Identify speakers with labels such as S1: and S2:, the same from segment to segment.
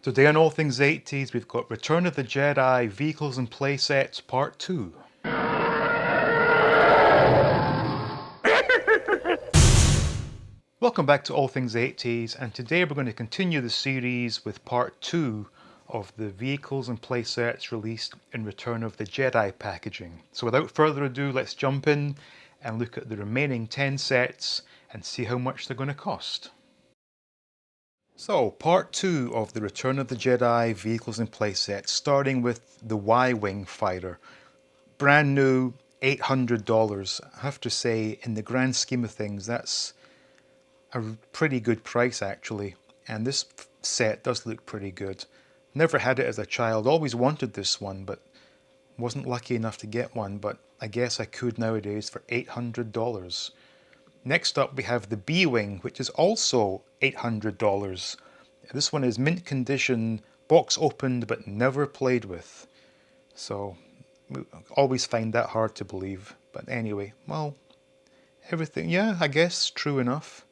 S1: Today on All Things 80s, we've got Return of the Jedi Vehicles and Playsets Part 2. Welcome back to All Things 80s, and today we're going to continue the series with Part 2 of the Vehicles and Playsets released in Return of the Jedi packaging. So without further ado, let's jump in and look at the remaining 10 sets and see how much they're going to cost. So, part 2 of the Return of the Jedi Vehicles and Playsets, starting with the Y-Wing fighter. Brand new, $800. I have to say, in the grand scheme of things, that's a pretty good price actually. And this set does look pretty good. Never had it as a child, always wanted this one, but wasn't lucky enough to get one, but I guess I could nowadays for $800. Next up we have the B-Wing, which is also $800. This one is mint condition, box opened but never played with. So, always find that hard to believe. But anyway, well, everything, yeah, I guess, true enough.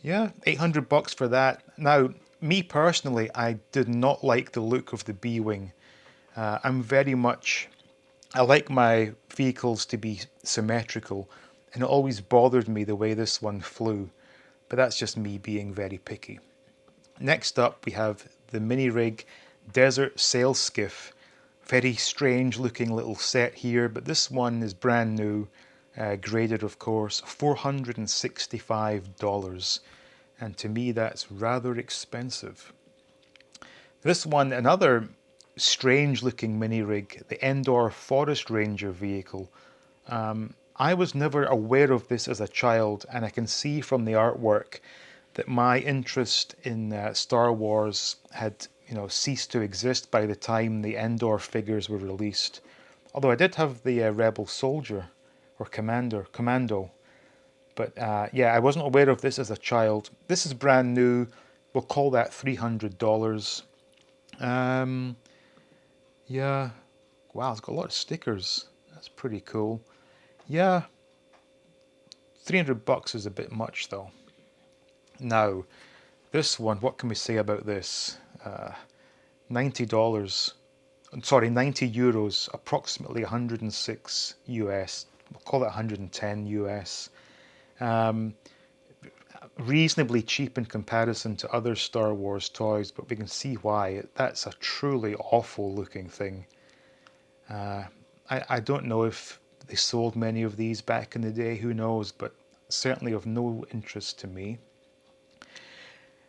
S1: Yeah, $800 for that. Now, me personally, I did not like the look of the B-Wing. I'm very much, I like my vehicles to be symmetrical, and it always bothered me the way this one flew, but that's just me being very picky. Next up we have the mini rig Desert Sail Skiff. Very strange looking little set here, but this one is brand new, graded of course, $465, and to me that's rather expensive. This one, another strange looking mini rig, the Endor Forest Ranger vehicle. I was never aware of this as a child, and I can see from the artwork that my interest in Star Wars had, ceased to exist by the time the Endor figures were released. Although I did have the Rebel Soldier or Commando, but yeah, I wasn't aware of this as a child. This is brand new. We'll call that $300. Yeah, wow, it's got a lot of stickers. That's pretty cool. Yeah, $300 is a bit much though. Now, this one, what can we say about this? $90, sorry, 90 euros, approximately 106 US. We'll call it 110 US. Reasonably cheap in comparison to other Star Wars toys, but we can see why. That's a truly awful looking thing. I don't know if they sold many of these back in the day, who knows, but certainly of no interest to me.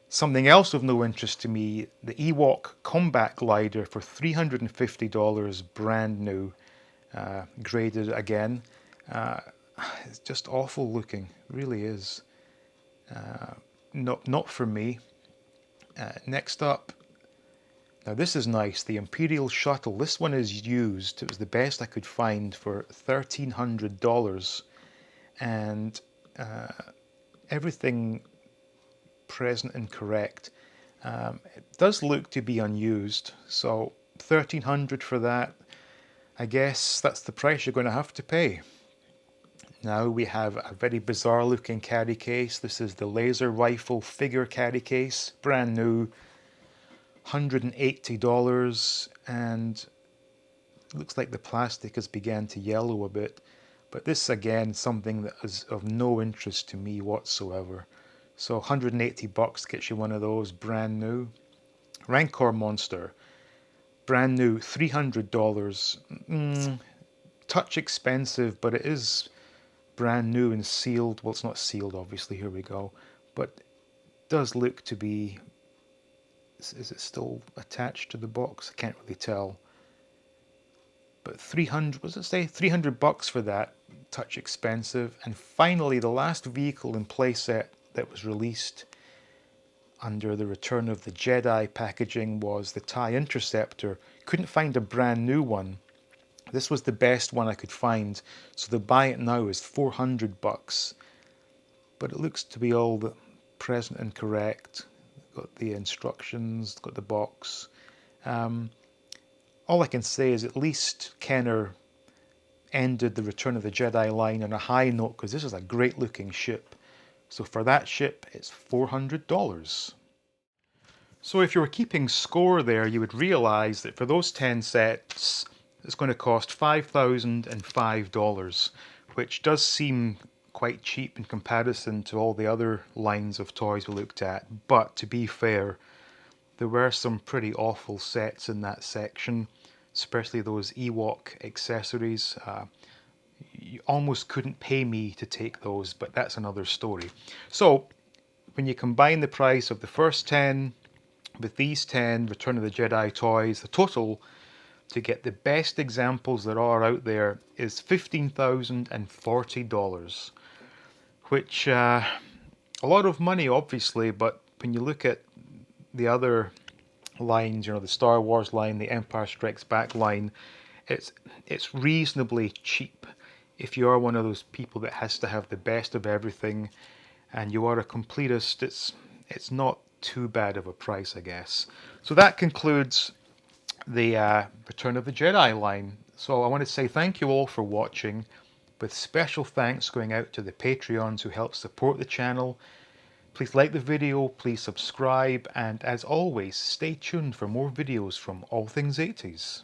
S1: Something else of no interest to me, the Ewok Combat Glider for $350, brand new, graded again. It's just awful looking, really is. Not for me. Next up, now this is nice, the Imperial Shuttle. This one is used. It was the best I could find for $1,300, and everything present and correct. It does look to be unused, so $1,300 for that. I guess that's the price you're going to have to pay. Now we have a very bizarre looking carry case. This is the laser rifle figure carry case, brand new, $180, and it looks like the plastic has begun to yellow a bit. But this again, something that is of no interest to me whatsoever. So $180 gets you one of those, brand new. Rancor Monster, brand new, $300. Touch expensive, but it is brand new and sealed. Well, it's not sealed, obviously. Here we go. But it does look to be. Is it still attached to the box? I can't really tell. But 300. What does it say? $300 for that. Touch expensive. And finally, the last vehicle in playset that was released under the Return of the Jedi packaging was the TIE Interceptor. Couldn't find a brand new one. This was the best one I could find, so the buy it now is $400. But it looks to be all present and correct. Got the instructions, got the box. All I can say is at least Kenner ended the Return of the Jedi line on a high note, because this is a great looking ship. So for that ship, it's $400. So if you were keeping score there, you would realize that for those 10 sets, it's going to cost $5,005, which does seem quite cheap in comparison to all the other lines of toys we looked at. But to be fair, there were some pretty awful sets in that section, especially those Ewok accessories. You almost couldn't pay me to take those, but that's another story. So when you combine the price of the first 10 with these 10 Return of the Jedi toys, the total to get the best examples there are out there is $15,040, which a lot of money obviously, but when you look at the other lines, the Star Wars line, the Empire Strikes Back line, it's reasonably cheap. If you are one of those people that has to have the best of everything and you are a completist, it's not too bad of a price, I guess. So that concludes the Return of the Jedi line. So I want to say thank you all for watching, with special thanks going out to the Patreons who help support the channel. Please like the video, please subscribe, and as always, stay tuned for more videos from All Things 80s.